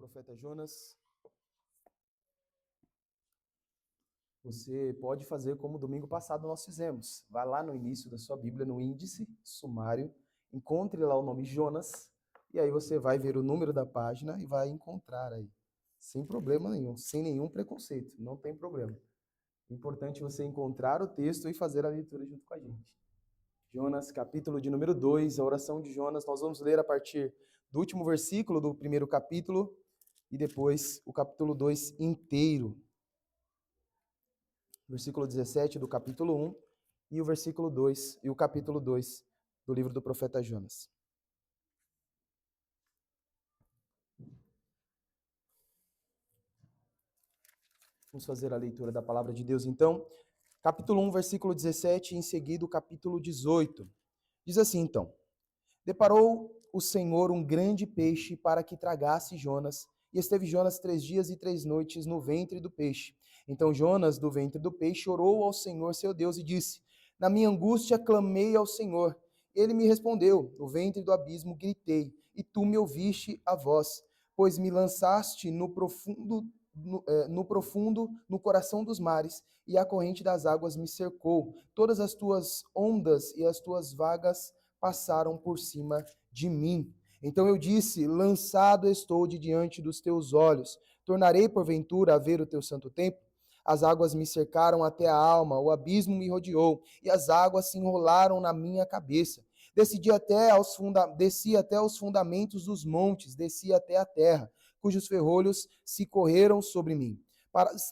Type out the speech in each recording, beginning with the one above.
profeta Jonas, você pode fazer como domingo passado nós fizemos. Vai lá no início da sua Bíblia, no índice, sumário, encontre lá o nome Jonas, e aí você vai ver o número da página e vai encontrar aí. Sem problema nenhum, sem nenhum preconceito, não tem problema. Importante você encontrar o texto e fazer a leitura junto com a gente. Jonas, capítulo de número 2, a oração de Jonas, nós vamos ler a partir do último versículo do primeiro capítulo e depois o capítulo 2 inteiro. Versículo 17 do capítulo 1 e o versículo 2 e o capítulo 2 do livro do profeta Jonas. Vamos fazer a leitura da palavra de Deus então. Capítulo 1, versículo 17 e em seguida o capítulo 18. Diz assim então: Deparou o Senhor um grande peixe para que tragasse Jonas, e esteve Jonas 3 dias e 3 noites no ventre do peixe. Então Jonas, do ventre do peixe, orou ao Senhor seu Deus e disse: Na minha angústia clamei ao Senhor. Ele me respondeu, no ventre do abismo gritei, e tu me ouviste a voz, pois me lançaste no profundo, no coração dos mares, e a corrente das águas me cercou. Todas as tuas ondas e as tuas vagas passaram por cima de mim. Então eu disse: lançado estou de diante dos teus olhos. Tornarei porventura a ver o teu santo templo? As águas me cercaram até a alma, o abismo me rodeou, e as águas se enrolaram na minha cabeça. Desci até aos fundamentos dos montes, desci até a terra, cujos ferrolhos se correram sobre mim,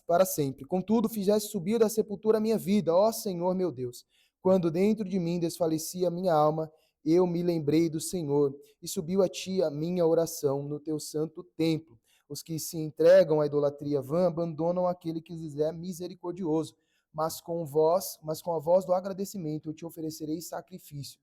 para sempre. Contudo, fizeste subir da sepultura a minha vida, ó Senhor meu Deus. Quando dentro de mim desfalecia a minha alma, eu me lembrei do Senhor, e subiu a ti a minha oração no teu santo templo. Os que se entregam à idolatria vã abandonam aquele que lhes é misericordioso, mas com a voz do agradecimento eu te oferecerei sacrifício.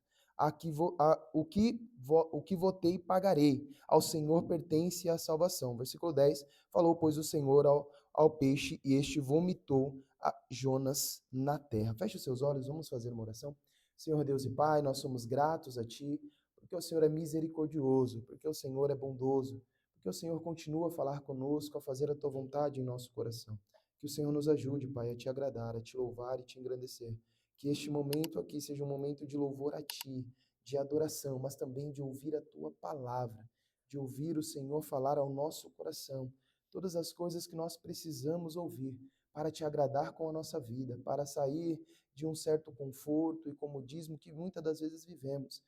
O que votei pagarei. Ao Senhor pertence a salvação. Versículo 10, falou, pois, o Senhor ao peixe, e este vomitou a Jonas na terra. Feche os seus olhos, vamos fazer uma oração. Senhor Deus e Pai, nós somos gratos a Ti, porque o Senhor é misericordioso, porque o Senhor é bondoso, porque o Senhor continua a falar conosco, a fazer a Tua vontade em nosso coração. Que o Senhor nos ajude, Pai, a Te agradar, a Te louvar e Te engrandecer. Que este momento aqui seja um momento de louvor a Ti, de adoração, mas também de ouvir a Tua palavra, de ouvir o Senhor falar ao nosso coração todas as coisas que nós precisamos ouvir para Te agradar com a nossa vida, para sair de um certo conforto e comodismo que muitas das vezes vivemos,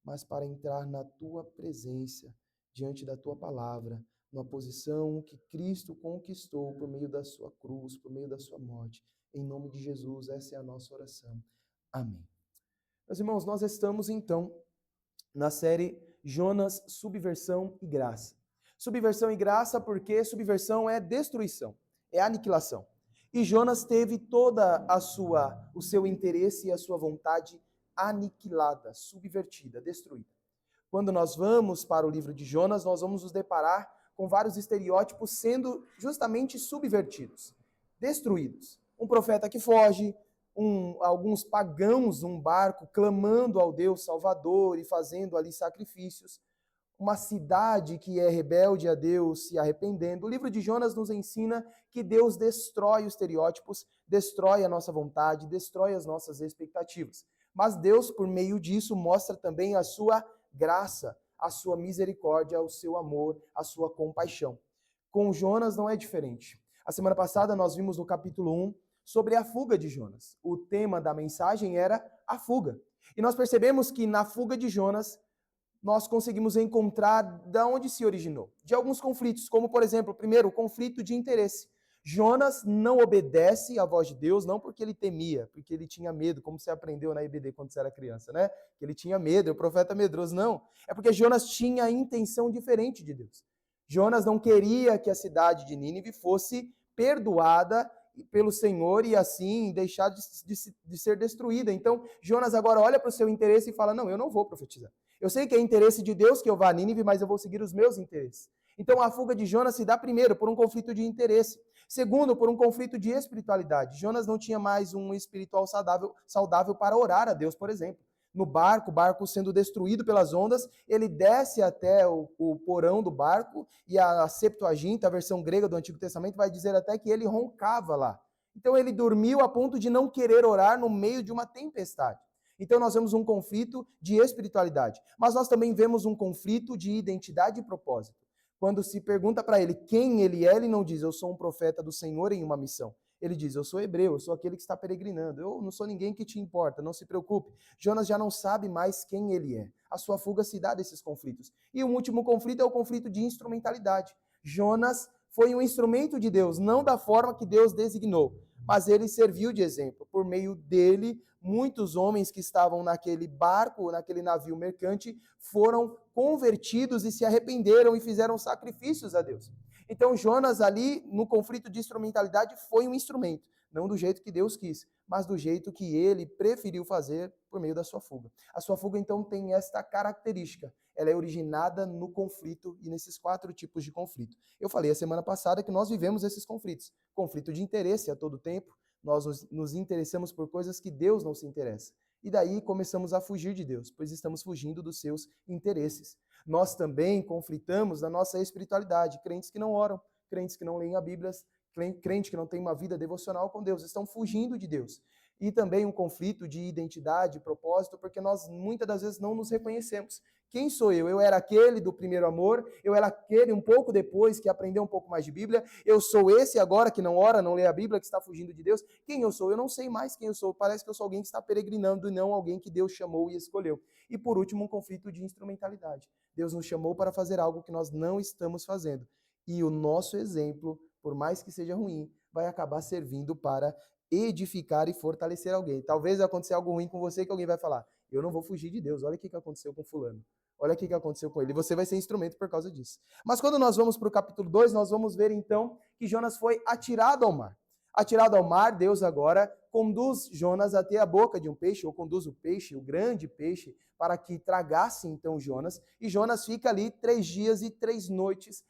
mas para entrar na Tua presença, diante da Tua palavra, numa posição que Cristo conquistou por meio da Sua cruz, por meio da Sua morte. Em nome de Jesus, essa é a nossa oração. Amém. Meus irmãos, nós estamos então na série Jonas, Subversão e Graça. Subversão e graça porque subversão é destruição, é aniquilação. E Jonas teve toda o seu interesse e a sua vontade aniquilada, subvertida, destruída. Quando nós vamos para o livro de Jonas, nós vamos nos deparar com vários estereótipos sendo justamente subvertidos, destruídos. Um profeta que foge, alguns pagãos num barco clamando ao Deus Salvador e fazendo ali sacrifícios, uma cidade que é rebelde a Deus se arrependendo. O livro de Jonas nos ensina que Deus destrói os estereótipos, destrói a nossa vontade, destrói as nossas expectativas. Mas Deus, por meio disso, mostra também a sua graça, a sua misericórdia, o seu amor, a sua compaixão. Com Jonas não é diferente. A semana passada nós vimos no capítulo 1 sobre a fuga de Jonas. O tema da mensagem era a fuga. E nós percebemos que na fuga de Jonas, nós conseguimos encontrar de onde se originou. De alguns conflitos, como por exemplo, primeiro, o conflito de interesse. Jonas não obedece à voz de Deus, não porque ele temia, porque ele tinha medo, como você aprendeu na EBD quando você era criança, né? Que ele tinha medo, é o profeta medroso, não. É porque Jonas tinha a intenção diferente de Deus. Jonas não queria que a cidade de Nínive fosse perdoada pelo Senhor e assim deixar de ser destruída. Então, Jonas agora olha para o seu interesse e fala, não, eu não vou profetizar. Eu sei que é interesse de Deus que eu vá a Nínive, mas eu vou seguir os meus interesses. Então, a fuga de Jonas se dá primeiro por um conflito de interesse. Segundo, por um conflito de espiritualidade. Jonas não tinha mais um espiritual saudável para orar a Deus, por exemplo. no barco, o barco sendo destruído pelas ondas, ele desce até o porão do barco, e a Septuaginta, a versão grega do Antigo Testamento, vai dizer até que ele roncava lá. Então ele dormiu a ponto de não querer orar no meio de uma tempestade. Então nós vemos um conflito de espiritualidade, mas nós também vemos um conflito de identidade e propósito. Quando se pergunta para ele quem ele é, ele não diz, eu sou um profeta do Senhor em uma missão. Ele diz, eu sou hebreu, eu sou aquele que está peregrinando, eu não sou ninguém que te importa, não se preocupe. Jonas já não sabe mais quem ele é. A sua fuga se dá desses conflitos. E o último conflito é o conflito de instrumentalidade. Jonas foi um instrumento de Deus, não da forma que Deus designou, mas ele serviu de exemplo. Por meio dele, muitos homens que estavam naquele barco, naquele navio mercante, foram convertidos e se arrependeram e fizeram sacrifícios a Deus. Então Jonas ali, no conflito de instrumentalidade, foi um instrumento, não do jeito que Deus quis, mas do jeito que ele preferiu fazer por meio da sua fuga. A sua fuga, então, tem esta característica. Ela é originada no conflito e nesses 4 tipos de conflito. Eu falei a semana passada que nós vivemos esses conflitos. Conflito de interesse a todo tempo. Nós nos interessamos por coisas que Deus não se interessa. E daí começamos a fugir de Deus, pois estamos fugindo dos seus interesses. Nós também conflitamos na nossa espiritualidade. Crentes que não oram, crentes que não leem a Bíblia, crente que não tem uma vida devocional com Deus, estão fugindo de Deus. E também um conflito de identidade, propósito, porque nós muitas das vezes não nos reconhecemos. Quem sou eu? Eu era aquele do primeiro amor, eu era aquele um pouco depois que aprendeu um pouco mais de Bíblia, eu sou esse agora que não ora, não lê a Bíblia, que está fugindo de Deus. Quem eu sou? Eu não sei mais quem eu sou, parece que eu sou alguém que está peregrinando e não alguém que Deus chamou e escolheu. E por último, um conflito de instrumentalidade. Deus nos chamou para fazer algo que nós não estamos fazendo. E o nosso exemplo, por mais que seja ruim, vai acabar servindo para edificar e fortalecer alguém. Talvez vai acontecer algo ruim com você que alguém vai falar, eu não vou fugir de Deus, olha o que aconteceu com fulano. Olha o que aconteceu com ele. E você vai ser instrumento por causa disso. Mas quando nós vamos para o capítulo 2, nós vamos ver então que Jonas foi atirado ao mar. Atirado ao mar, Deus agora conduz Jonas até a boca de um peixe, ou conduz o peixe, o grande peixe, para que tragasse então Jonas. E Jonas fica ali 3 dias e 3 noites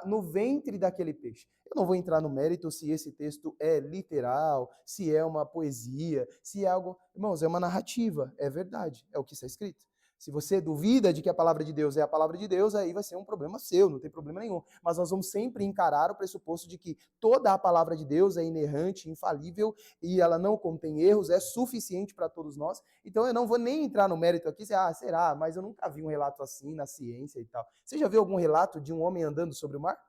no ventre daquele peixe. Eu não vou entrar no mérito se esse texto é literal, se é uma poesia, se é algo... Irmãos, é uma narrativa, é verdade, é o que está escrito. Se você duvida de que a palavra de Deus é a palavra de Deus, aí vai ser um problema seu, não tem problema nenhum. Mas nós vamos sempre encarar o pressuposto de que toda a palavra de Deus é inerrante, infalível, e ela não contém erros, é suficiente para todos nós. Então eu não vou nem entrar no mérito aqui, será? Mas eu nunca vi um relato assim na ciência e tal. Você já viu algum relato de um homem andando sobre o mar?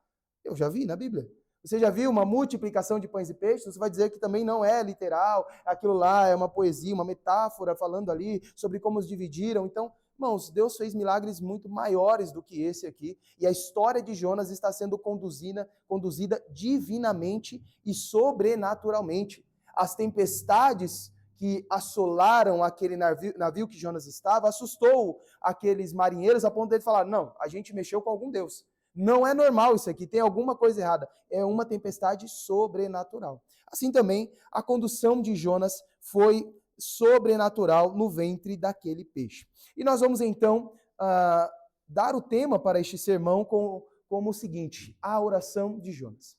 Eu já vi na Bíblia. Você já viu uma multiplicação de pães e peixes? Você vai dizer que também não é literal, aquilo lá é uma poesia, uma metáfora falando ali sobre como os dividiram. Então, irmãos, Deus fez milagres muito maiores do que esse aqui, e a história de Jonas está sendo conduzida divinamente e sobrenaturalmente. As tempestades que assolaram aquele navio que Jonas estava, assustou aqueles marinheiros a ponto de falar, não, a gente mexeu com algum Deus. Não é normal isso aqui, tem alguma coisa errada. É uma tempestade sobrenatural. Assim também, a condução de Jonas foi sobrenatural no ventre daquele peixe. E nós vamos então dar o tema para este sermão como o seguinte, a oração de Jonas.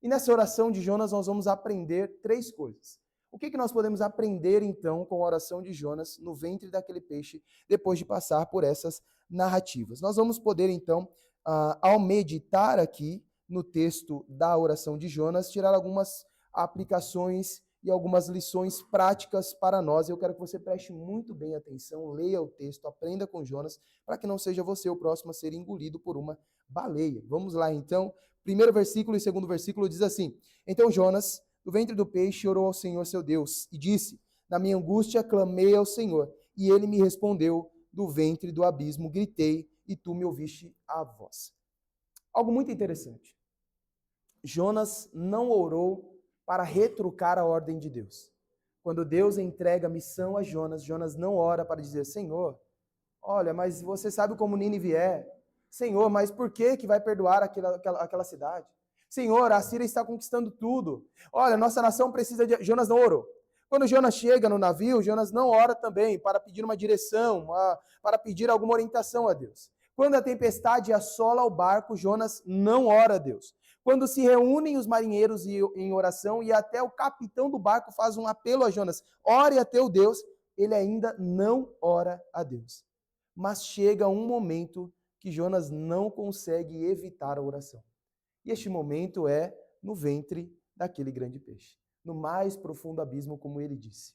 E nessa oração de Jonas nós vamos aprender 3 coisas. O que nós podemos aprender então com a oração de Jonas no ventre daquele peixe, depois de passar por essas narrativas? Nós vamos poder então, ao meditar aqui no texto da oração de Jonas, tirar algumas aplicações e algumas lições práticas para nós. Eu quero que você preste muito bem atenção, leia o texto, aprenda com Jonas, para que não seja você o próximo a ser engolido por uma baleia. Vamos lá então, primeiro versículo e segundo versículo diz assim, então Jonas, do ventre do peixe, orou ao Senhor seu Deus e disse, na minha angústia clamei ao Senhor, e ele me respondeu, do ventre do abismo gritei, e tu me ouviste a voz. Algo muito interessante. Jonas não orou para retrucar a ordem de Deus. Quando Deus entrega a missão a Jonas, Jonas não ora para dizer, Senhor, olha, mas você sabe como Nínive é. Senhor, mas por que vai perdoar aquela cidade? Senhor, a Síria está conquistando tudo. Olha, nossa nação precisa de... Jonas não orou. Quando Jonas chega no navio, Jonas não ora também para pedir uma direção, para pedir alguma orientação a Deus. Quando a tempestade assola o barco, Jonas não ora a Deus. Quando se reúnem os marinheiros em oração e até o capitão do barco faz um apelo a Jonas, ore a teu Deus, ele ainda não ora a Deus. Mas chega um momento que Jonas não consegue evitar a oração. E este momento é no ventre daquele grande peixe, no mais profundo abismo, como ele disse.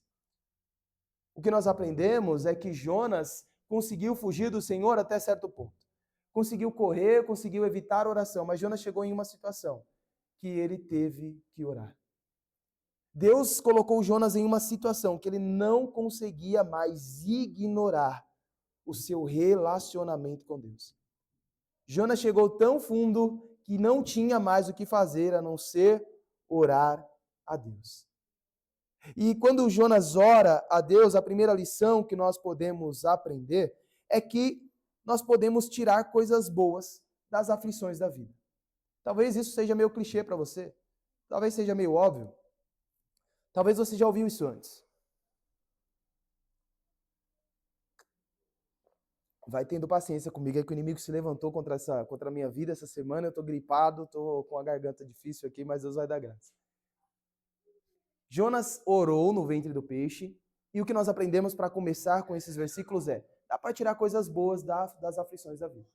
O que nós aprendemos é que Jonas conseguiu fugir do Senhor até certo ponto. Conseguiu correr, conseguiu evitar a oração, mas Jonas chegou em uma situação que ele teve que orar. Deus colocou Jonas em uma situação que ele não conseguia mais ignorar o seu relacionamento com Deus. Jonas chegou tão fundo que não tinha mais o que fazer a não ser orar a Deus. E quando Jonas ora a Deus, a primeira lição que nós podemos aprender é que nós podemos tirar coisas boas das aflições da vida. Talvez isso seja meio clichê para você, talvez seja meio óbvio, talvez você já ouviu isso antes. Vai tendo paciência comigo, é que o inimigo se levantou contra a minha vida essa semana, eu estou gripado, estou com a garganta difícil aqui, mas Deus vai dar graça. Jonas orou no ventre do peixe, e o que nós aprendemos para começar com esses versículos é, dá para tirar coisas boas das aflições da vida.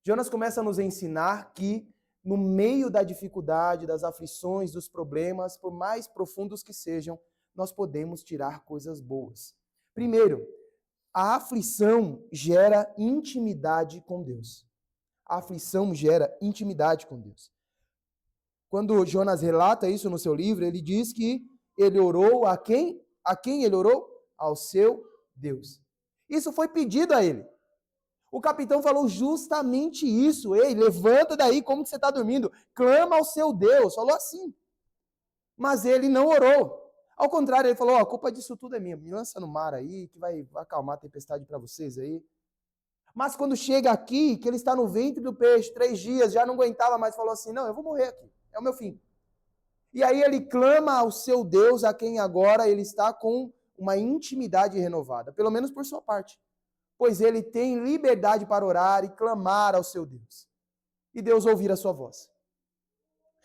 Jonas começa a nos ensinar que no meio da dificuldade, das aflições, dos problemas, por mais profundos que sejam, nós podemos tirar coisas boas. Primeiro, a aflição gera intimidade com Deus. A aflição gera intimidade com Deus. Quando Jonas relata isso no seu livro, ele diz que ele orou a quem? A quem ele orou? Ao seu Deus. Isso foi pedido a ele. O capitão falou justamente isso. Ei, levanta daí, como que você está dormindo? Clama ao seu Deus. Falou assim. Mas ele não orou. Ao contrário, ele falou, a culpa disso tudo é minha. Me lança no mar aí, que vai acalmar a tempestade para vocês aí. Mas quando chega aqui, que ele está no ventre do peixe, 3 dias, já não aguentava mais, falou assim, não, eu vou morrer aqui. É o meu fim. E aí ele clama ao seu Deus, a quem agora ele está com uma intimidade renovada. Pelo menos por sua parte. Pois ele tem liberdade para orar e clamar ao seu Deus. E Deus ouvir a sua voz.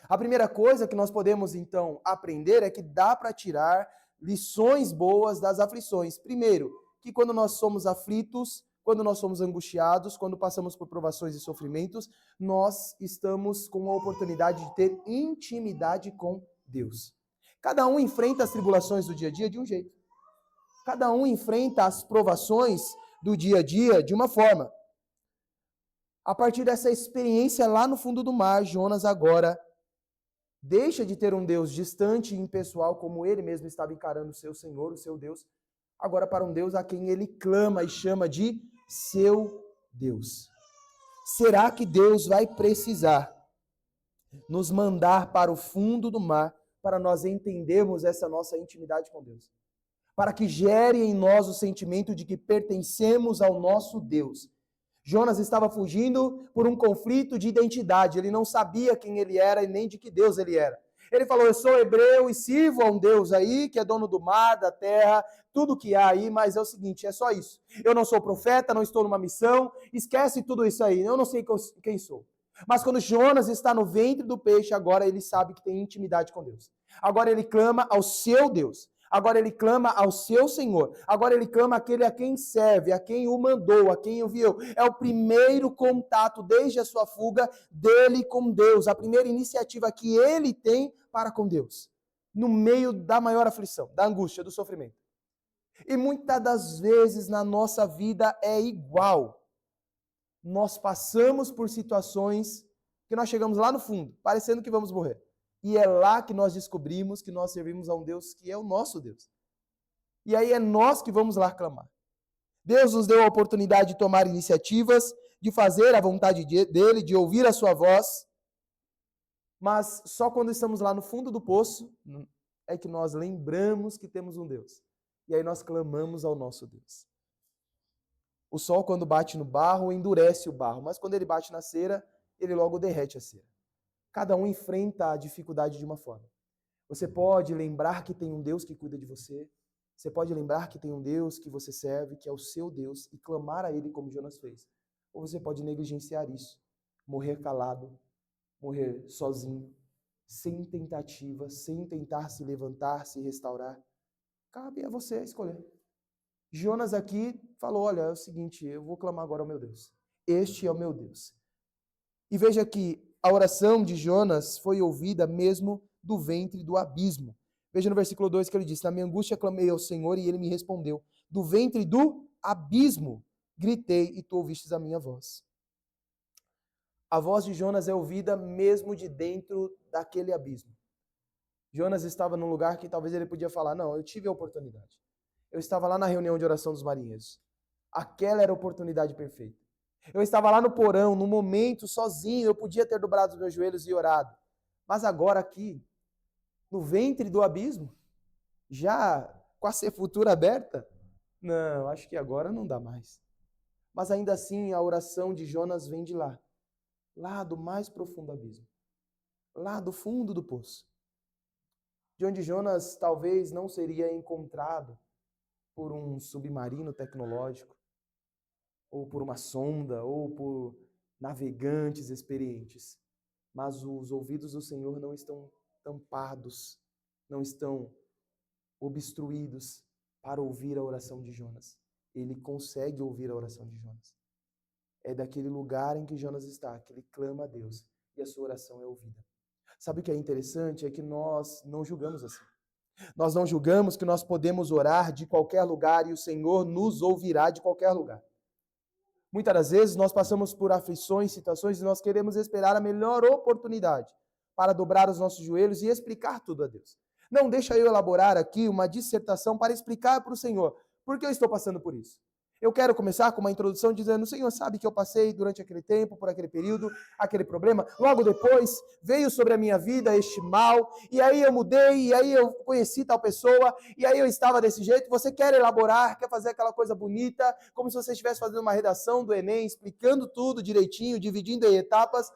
A primeira coisa que nós podemos, então, aprender é que dá para tirar lições boas das aflições. Primeiro, que quando nós somos aflitos, quando nós somos angustiados, quando passamos por provações e sofrimentos, nós estamos com a oportunidade de ter intimidade com Deus. Cada um enfrenta as tribulações do dia a dia de um jeito. Cada um enfrenta as provações do dia a dia de uma forma. A partir dessa experiência lá no fundo do mar, Jonas agora deixa de ter um Deus distante e impessoal, como ele mesmo estava encarando o seu Senhor, o seu Deus, agora para um Deus a quem ele clama e chama de seu Deus. Será que Deus vai precisar nos mandar para o fundo do mar para nós entendermos essa nossa intimidade com Deus? Para que gere em nós o sentimento de que pertencemos ao nosso Deus. Jonas estava fugindo por um conflito de identidade. Ele não sabia quem ele era e nem de que Deus ele era. Ele falou, eu sou hebreu e sirvo a um Deus aí, que é dono do mar, da terra, tudo que há aí, mas é o seguinte, é só isso. Eu não sou profeta, não estou numa missão, esquece tudo isso aí, eu não sei quem sou. Mas quando Jonas está no ventre do peixe, agora ele sabe que tem intimidade com Deus. Agora ele clama ao seu Deus. Agora ele clama ao seu Senhor. Agora ele clama àquele a quem serve, a quem o mandou, a quem enviou. É o primeiro contato desde a sua fuga dele com Deus. A primeira iniciativa que ele tem para com Deus. No meio da maior aflição, da angústia, do sofrimento. E muitas das vezes na nossa vida é igual. Nós passamos por situações que nós chegamos lá no fundo, parecendo que vamos morrer. E é lá que nós descobrimos que nós servimos a um Deus que é o nosso Deus. E aí é nós que vamos lá clamar. Deus nos deu a oportunidade de tomar iniciativas, de fazer a vontade dele, de ouvir a sua voz. Mas só quando estamos lá no fundo do poço é que nós lembramos que temos um Deus. E aí nós clamamos ao nosso Deus. O sol, quando bate no barro, endurece o barro. Mas quando ele bate na cera, ele logo derrete a cera. Cada um enfrenta a dificuldade de uma forma. Você pode lembrar que tem um Deus que cuida de você. Você pode lembrar que tem um Deus que você serve, que é o seu Deus, e clamar a Ele como Jonas fez. Ou você pode negligenciar isso, morrer calado, morrer sozinho, sem tentativa, sem tentar se levantar, se restaurar. Cabe a você escolher. Jonas aqui falou, olha, é o seguinte, eu vou clamar agora ao meu Deus. Este é o meu Deus. E veja que a oração de Jonas foi ouvida mesmo do ventre do abismo. Veja no versículo 2 que ele diz, na minha angústia clamei ao Senhor e ele me respondeu. Do ventre do abismo gritei e tu ouvistes a minha voz. A voz de Jonas é ouvida mesmo de dentro daquele abismo. Jonas estava num lugar que talvez ele podia falar, não, eu tive a oportunidade. Eu estava lá na reunião de oração dos marinheiros. Aquela era a oportunidade perfeita. Eu estava lá no porão, no momento, sozinho, eu podia ter dobrado os meus joelhos e orado. Mas agora aqui, no ventre do abismo, já com a sepultura aberta, não, acho que agora não dá mais. Mas ainda assim, a oração de Jonas vem de lá. Lá do mais profundo abismo. Lá do fundo do poço. De onde Jonas talvez não seria encontrado por um submarino tecnológico, ou por uma sonda, ou por navegantes experientes. Mas os ouvidos do Senhor não estão tampados, não estão obstruídos para ouvir a oração de Jonas. Ele consegue ouvir a oração de Jonas. É daquele lugar em que Jonas está, que ele clama a Deus e a sua oração é ouvida. Sabe o que é interessante? É que nós não julgamos assim. Nós não julgamos que nós podemos orar de qualquer lugar e o Senhor nos ouvirá de qualquer lugar. Muitas das vezes nós passamos por aflições, situações e nós queremos esperar a melhor oportunidade para dobrar os nossos joelhos e explicar tudo a Deus. Não deixa eu elaborar aqui uma dissertação para explicar para o Senhor por que eu estou passando por isso. Eu quero começar com uma introdução dizendo, o Senhor sabe que eu passei durante aquele tempo, por aquele período, aquele problema. Logo depois veio sobre a minha vida este mal, e aí eu mudei, e aí eu conheci tal pessoa, e aí eu estava desse jeito. Você quer elaborar, quer fazer aquela coisa bonita, como se você estivesse fazendo uma redação do Enem, explicando tudo direitinho, dividindo em etapas,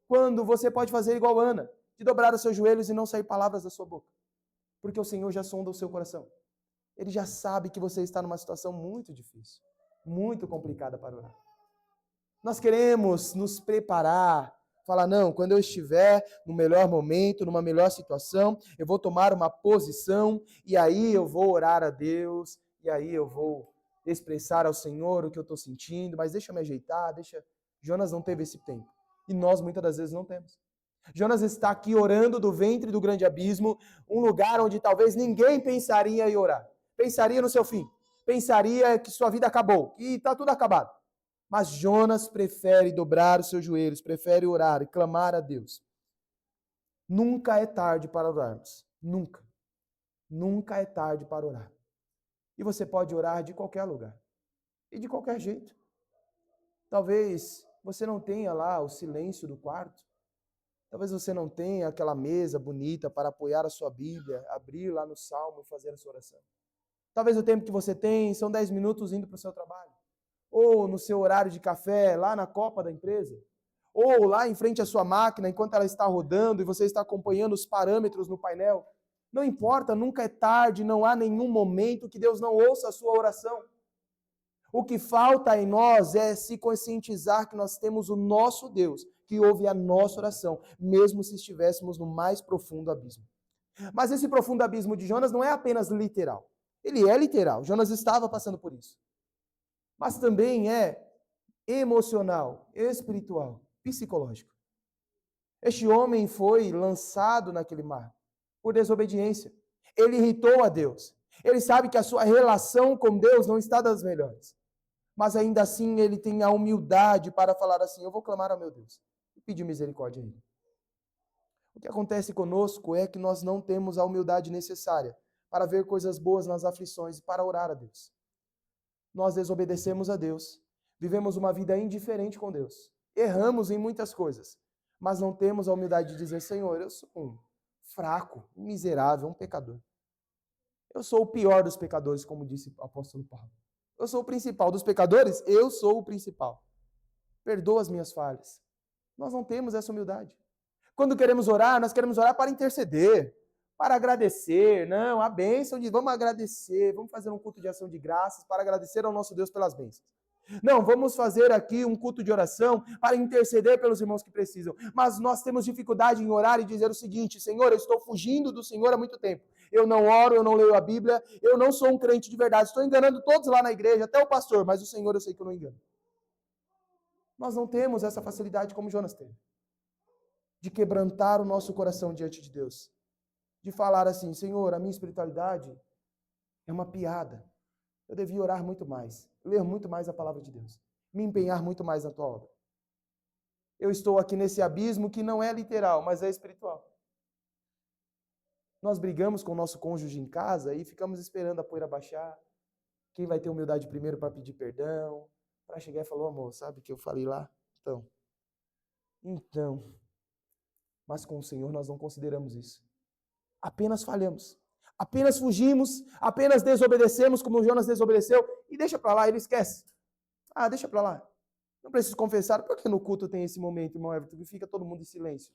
quando você pode fazer igual Ana, de dobrar os seus joelhos e não sair palavras da sua boca. Porque o Senhor já sonda o seu coração. Ele já sabe que você está numa situação muito difícil, muito complicada para orar. Nós queremos nos preparar, falar, não, quando eu estiver no melhor momento, numa melhor situação, eu vou tomar uma posição e aí eu vou orar a Deus, e aí eu vou expressar ao Senhor o que eu estou sentindo, mas deixa eu me ajeitar, deixa... Jonas não teve esse tempo. E nós muitas das vezes não temos. Jonas está aqui orando do ventre do grande abismo, um lugar onde talvez ninguém pensaria em orar. Pensaria no seu fim. Pensaria que sua vida acabou, que está tudo acabado. Mas Jonas prefere dobrar os seus joelhos, prefere orar e clamar a Deus. Nunca é tarde para orarmos. Nunca. Nunca é tarde para orar. E você pode orar de qualquer lugar. E de qualquer jeito. Talvez você não tenha lá o silêncio do quarto. Talvez você não tenha aquela mesa bonita para apoiar a sua Bíblia, abrir lá no Salmo e fazer a sua oração. Talvez o tempo que você tem são 10 minutos indo para o seu trabalho. Ou no seu horário de café, lá na copa da empresa. Ou lá em frente à sua máquina, enquanto ela está rodando e você está acompanhando os parâmetros no painel. Não importa, nunca é tarde, não há nenhum momento que Deus não ouça a sua oração. O que falta em nós é se conscientizar que nós temos o nosso Deus, que ouve a nossa oração, mesmo se estivéssemos no mais profundo abismo. Mas esse profundo abismo de Jonas não é apenas literal. Ele é literal, Jonas estava passando por isso. Mas também é emocional, espiritual, psicológico. Este homem foi lançado naquele mar por desobediência. Ele irritou a Deus. Ele sabe que a sua relação com Deus não está das melhores. Mas ainda assim ele tem a humildade para falar assim, eu vou clamar ao meu Deus e pedir misericórdia a ele. O que acontece conosco é que nós não temos a humildade necessária para ver coisas boas nas aflições e para orar a Deus. Nós desobedecemos a Deus, vivemos uma vida indiferente com Deus, erramos em muitas coisas, mas não temos a humildade de dizer, Senhor, eu sou um fraco, um miserável, um pecador. Eu sou o pior dos pecadores, como disse o apóstolo Paulo. Eu sou o principal dos pecadores, eu sou o principal. Perdoa as minhas falhas. Nós não temos essa humildade. Quando queremos orar, nós queremos orar para interceder, para agradecer. Não, a bênção de vamos agradecer, vamos fazer um culto de ação de graças para agradecer ao nosso Deus pelas bênçãos. Não, vamos fazer aqui um culto de oração para interceder pelos irmãos que precisam. Mas nós temos dificuldade em orar e dizer o seguinte: Senhor, eu estou fugindo do Senhor há muito tempo. Eu não oro, eu não leio a Bíblia, eu não sou um crente de verdade. Estou enganando todos lá na igreja, até o pastor, mas o Senhor eu sei que eu não engano. Nós não temos essa facilidade como Jonas teve, de quebrantar o nosso coração diante de Deus. De falar assim: Senhor, a minha espiritualidade é uma piada. Eu devia orar muito mais, ler muito mais a palavra de Deus, me empenhar muito mais na tua obra. Eu estou aqui nesse abismo que não é literal, mas é espiritual. Nós brigamos com o nosso cônjuge em casa e ficamos esperando a poeira baixar. Quem vai ter humildade primeiro para pedir perdão, para chegar e falar: amor, sabe o que eu falei lá? Então, mas com o Senhor nós não consideramos isso. Apenas falhamos. Apenas fugimos, apenas desobedecemos como Jonas desobedeceu e deixa para lá, ele esquece. Deixa para lá. Não preciso confessar, porque no culto tem esse momento, irmão Everton, que fica todo mundo em silêncio.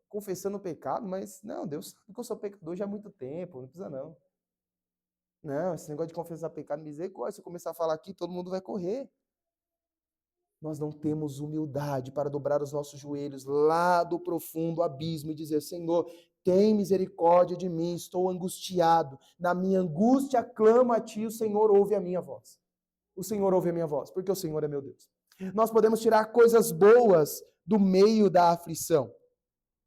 Confessando o pecado, mas não, Deus sabe que eu sou pecador já há muito tempo, não precisa não. Não, esse negócio de confessar pecado, misericórdia, se eu começar a falar aqui, todo mundo vai correr. Nós não temos humildade para dobrar os nossos joelhos lá do profundo abismo e dizer: Senhor, tem misericórdia de mim, estou angustiado. Na minha angústia clamo a ti, o Senhor ouve a minha voz. O Senhor ouve a minha voz, porque o Senhor é meu Deus. Nós podemos tirar coisas boas do meio da aflição.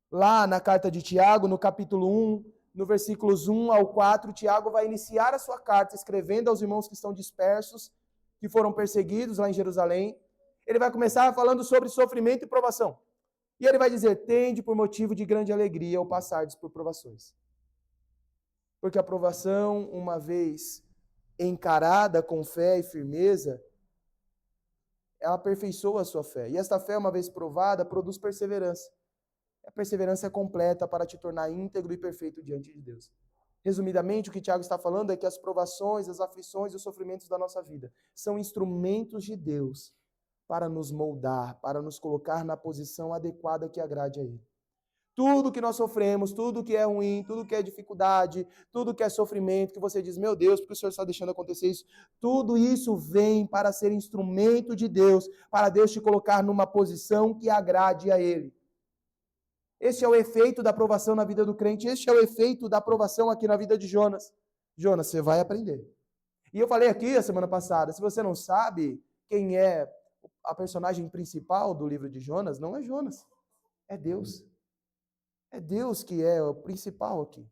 Lá na carta de Tiago, no capítulo 1, no versículos 1 ao 4, Tiago vai iniciar a sua carta escrevendo aos irmãos que estão dispersos, que foram perseguidos lá em Jerusalém. Ele vai começar falando sobre sofrimento e provação. E ele vai dizer: tende por motivo de grande alegria ao passardes por provações. Porque a provação, uma vez encarada com fé e firmeza, ela aperfeiçoa a sua fé. E esta fé, uma vez provada, produz perseverança. A perseverança é completa para te tornar íntegro e perfeito diante de Deus. Resumidamente, o que Tiago está falando é que as provações, as aflições e os sofrimentos da nossa vida são instrumentos de Deus para nos moldar, para nos colocar na posição adequada que agrade a Ele. Tudo que nós sofremos, tudo que é ruim, tudo que é dificuldade, tudo que é sofrimento, que você diz: meu Deus, por que o Senhor está deixando acontecer isso? Tudo isso vem para ser instrumento de Deus, para Deus te colocar numa posição que agrade a Ele. Este é o efeito da aprovação na vida do crente, este é o efeito da aprovação aqui na vida de Jonas. Jonas, você vai aprender. E eu falei aqui a semana passada, se você não sabe quem é a personagem principal do livro de Jonas, não é Jonas, é Deus. É Deus que é o principal aqui.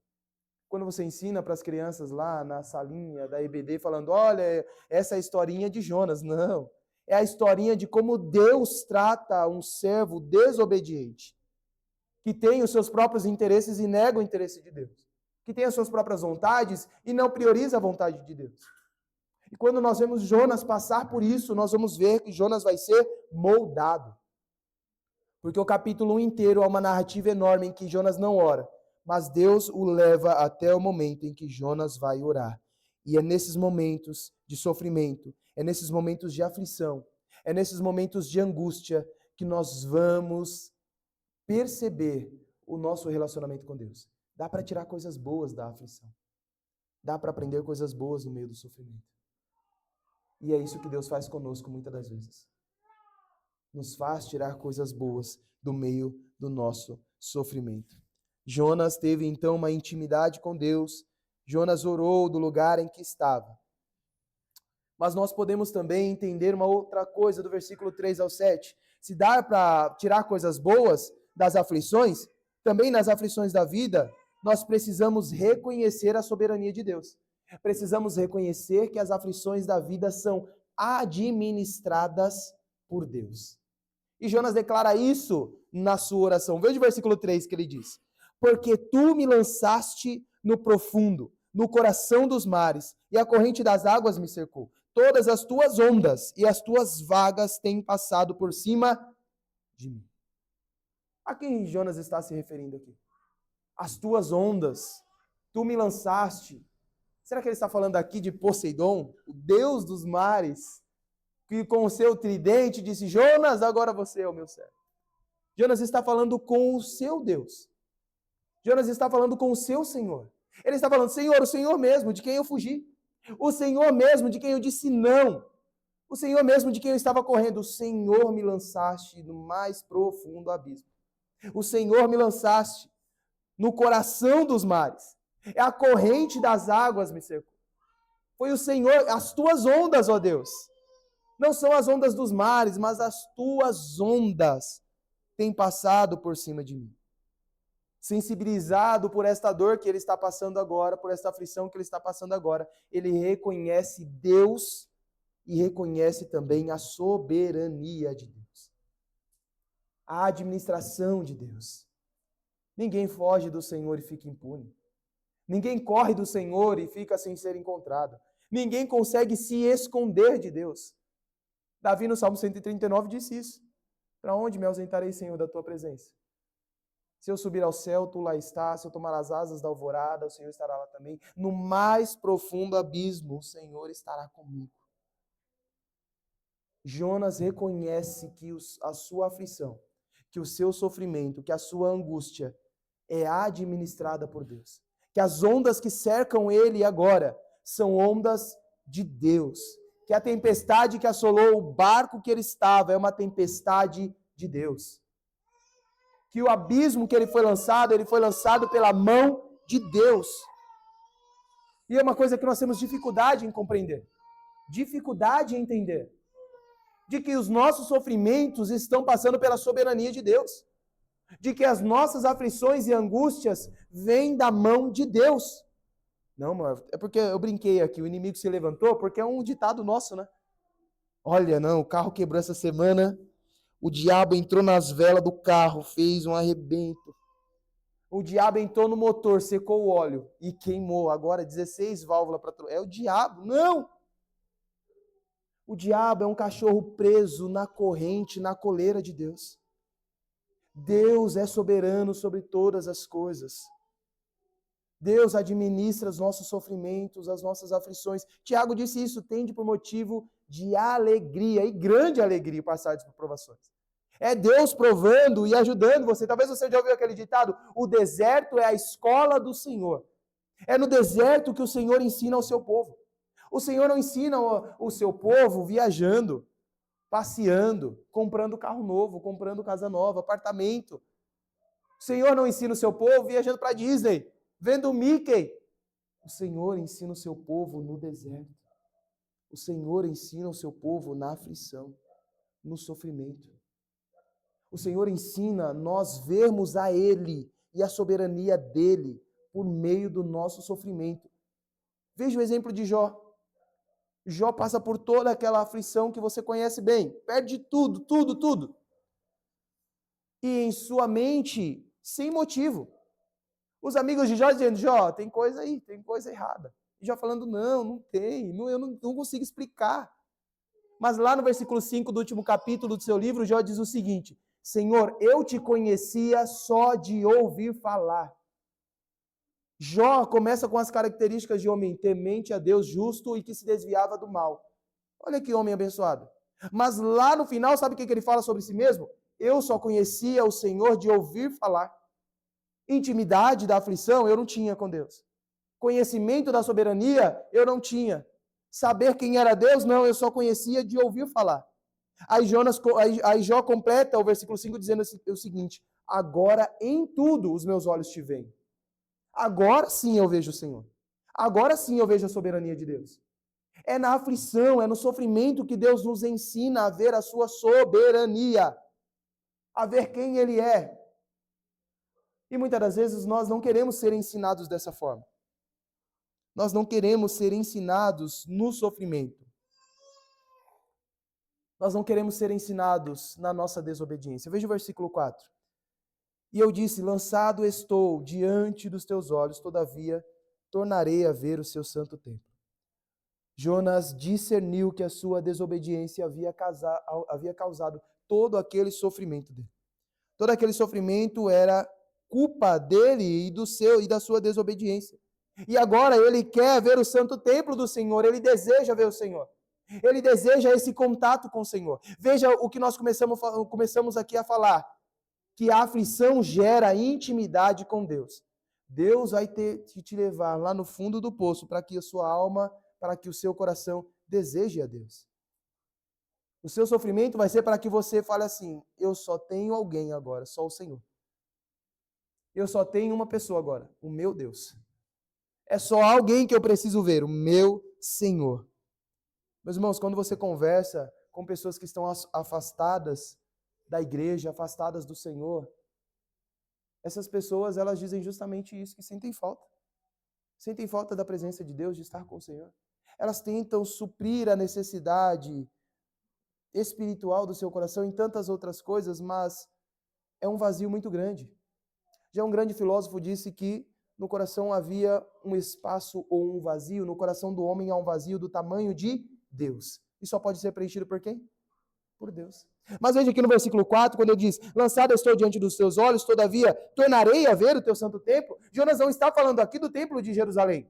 Quando você ensina para as crianças lá na salinha da EBD, falando: olha, essa é a historinha de Jonas. Não, é a historinha de como Deus trata um servo desobediente, que tem os seus próprios interesses e nega o interesse de Deus, que tem as suas próprias vontades e não prioriza a vontade de Deus. E quando nós vemos Jonas passar por isso, nós vamos ver que Jonas vai ser moldado. Porque o capítulo 1 inteiro é uma narrativa enorme em que Jonas não ora, mas Deus o leva até o momento em que Jonas vai orar. E é nesses momentos de sofrimento, é nesses momentos de aflição, é nesses momentos de angústia que nós vamos perceber o nosso relacionamento com Deus. Dá para tirar coisas boas da aflição. Dá para aprender coisas boas no meio do sofrimento. E é isso que Deus faz conosco muitas das vezes. Nos faz tirar coisas boas do meio do nosso sofrimento. Jonas teve então uma intimidade com Deus. Jonas orou do lugar em que estava. Mas nós podemos também entender uma outra coisa do versículo 3 ao 7. Se dá para tirar coisas boas das aflições, também nas aflições da vida, nós precisamos reconhecer a soberania de Deus. Precisamos reconhecer que as aflições da vida são administradas por Deus. E Jonas declara isso na sua oração. Veja o versículo 3 que ele diz: porque tu me lançaste no profundo, no coração dos mares, e a corrente das águas me cercou. Todas as tuas ondas e as tuas vagas têm passado por cima de mim. A quem Jonas está se referindo aqui? As tuas ondas, tu me lançaste. Será que ele está falando aqui de Poseidon, o deus dos mares, que com o seu tridente disse: Jonas, agora você é o meu servo? Jonas está falando com o seu Deus. Jonas está falando com o seu Senhor. Ele está falando: Senhor, o Senhor mesmo, de quem eu fugi. O Senhor mesmo, de quem eu disse não. O Senhor mesmo de quem eu estava correndo, o Senhor me lançaste no mais profundo abismo. O Senhor me lançaste no coração dos mares. É a corrente das águas me cercou. Foi o Senhor, as tuas ondas, ó Deus. Não são as ondas dos mares, mas as tuas ondas têm passado por cima de mim. Sensibilizado por esta dor que ele está passando agora, por esta aflição que ele está passando agora, ele reconhece Deus e reconhece também a soberania de Deus. A administração de Deus. Ninguém foge do Senhor e fica impune. Ninguém corre do Senhor e fica sem ser encontrado. Ninguém consegue se esconder de Deus. Davi, no Salmo 139, disse isso. Para onde me ausentarei, Senhor, da tua presença? Se eu subir ao céu, tu lá estás. Se eu tomar as asas da alvorada, o Senhor estará lá também. No mais profundo abismo, o Senhor estará comigo. Jonas reconhece que a sua aflição, que o seu sofrimento, que a sua angústia é administrada por Deus. Que as ondas que cercam ele agora são ondas de Deus. Que a tempestade que assolou o barco que ele estava é uma tempestade de Deus. Que o abismo que ele foi lançado pela mão de Deus. E é uma coisa que nós temos dificuldade em compreender. Dificuldade em entender. De que os nossos sofrimentos estão passando pela soberania de Deus. De que as nossas aflições e angústias vêm da mão de Deus. Não, amor, é porque eu brinquei aqui, o inimigo se levantou, porque é um ditado nosso, né? Olha, não, o carro quebrou essa semana, o diabo entrou nas velas do carro, fez um arrebento. O diabo entrou no motor, secou o óleo e queimou. Agora 16 válvulas para... É o diabo, não! O diabo é um cachorro preso na corrente, na coleira de Deus. Deus é soberano sobre todas as coisas. Deus administra os nossos sofrimentos, as nossas aflições. Tiago disse isso, tende por motivo de alegria, e grande alegria passar por provações. É Deus provando e ajudando você. Talvez você já ouviu aquele ditado, o deserto é a escola do Senhor. É no deserto que o Senhor ensina ao seu povo. O Senhor não ensina o seu povo viajando, passeando, comprando carro novo, comprando casa nova, apartamento. O Senhor não ensina o seu povo viajando para Disney, vendo o Mickey. O Senhor ensina o seu povo no deserto. O Senhor ensina o seu povo na aflição, no sofrimento. O Senhor ensina nós vermos a Ele e a soberania dEle por meio do nosso sofrimento. Veja o exemplo de Jó. Jó passa por toda aquela aflição que você conhece bem. Perde tudo, tudo, tudo. E em sua mente, sem motivo. Os amigos de Jó dizendo, Jó, tem coisa aí, tem coisa errada. E Jó falando, não tem, eu não consigo explicar. Mas lá no versículo 5 do último capítulo do seu livro, Jó diz o seguinte, Senhor, eu te conhecia só de ouvir falar. Jó começa com as características de homem temente a Deus, justo e que se desviava do mal. Olha que homem abençoado. Mas lá no final, sabe o que ele fala sobre si mesmo? Eu só conhecia o Senhor de ouvir falar. Intimidade da aflição eu não tinha com Deus. Conhecimento da soberania eu não tinha. Saber quem era Deus, não, eu só conhecia de ouvir falar. Aí Jó completa o versículo 5 dizendo o seguinte, agora em tudo os meus olhos te veem. Agora sim eu vejo o Senhor. Agora sim eu vejo a soberania de Deus. É na aflição, é no sofrimento que Deus nos ensina a ver a sua soberania. A ver quem Ele é. E muitas das vezes nós não queremos ser ensinados dessa forma. Nós não queremos ser ensinados no sofrimento. Nós não queremos ser ensinados na nossa desobediência. Veja o versículo 4. E eu disse, lançado estou diante dos teus olhos, todavia tornarei a ver o seu santo templo. Jonas discerniu que a sua desobediência havia causado todo aquele sofrimento dele. Todo aquele sofrimento era culpa dele e da sua desobediência. E agora ele quer ver o santo templo do Senhor, ele deseja ver o Senhor. Ele deseja esse contato com o Senhor. Veja o que nós começamos aqui a falar, que a aflição gera intimidade com Deus. Deus vai te levar lá no fundo do poço para que a sua alma, para que o seu coração deseje a Deus. O seu sofrimento vai ser para que você fale assim: eu só tenho alguém agora, só o Senhor. Eu só tenho uma pessoa agora, o meu Deus. É só alguém que eu preciso ver, o meu Senhor. Meus irmãos, quando você conversa com pessoas que estão afastadas da igreja, afastadas do Senhor, essas pessoas, elas dizem justamente isso, que sentem falta. Sentem falta da presença de Deus, de estar com o Senhor. Elas tentam suprir a necessidade espiritual do seu coração em tantas outras coisas, mas é um vazio muito grande. Já um grande filósofo disse que no coração havia um espaço ou um vazio, no coração do homem há um vazio do tamanho de Deus. E só pode ser preenchido por quem? Por Deus. Mas veja aqui no versículo 4, quando ele diz: lançado estou diante dos teus olhos, todavia tornarei a ver o teu santo templo. Jonas não está falando aqui do templo de Jerusalém.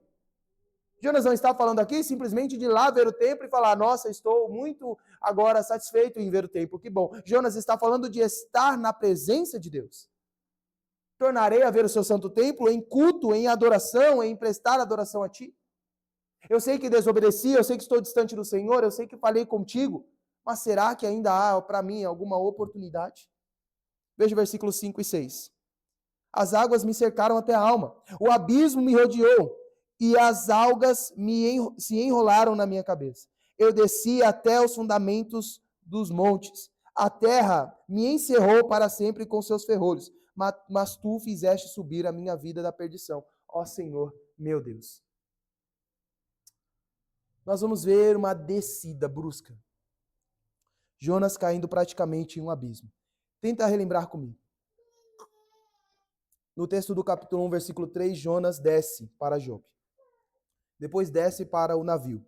Jonas não está falando aqui simplesmente de ir lá ver o templo e falar: nossa, estou muito agora satisfeito em ver o templo, que bom. Jonas está falando de estar na presença de Deus. Tornarei a ver o seu santo templo em culto, em adoração, em prestar adoração a ti. Eu sei que desobedeci, eu sei que estou distante do Senhor, eu sei que falei contigo, mas será que ainda há para mim alguma oportunidade? Veja o versículos 5 e 6. As águas me cercaram até a alma, o abismo me rodeou, e as algas se enrolaram na minha cabeça. Eu desci até os fundamentos dos montes. A terra me encerrou para sempre com seus ferrolhos, mas tu fizeste subir a minha vida da perdição. Ó Senhor, meu Deus. Nós vamos ver uma descida brusca. Jonas caindo praticamente em um abismo. Tenta relembrar comigo. No texto do capítulo 1, versículo 3, Jonas desce para Jope. Depois desce para o navio.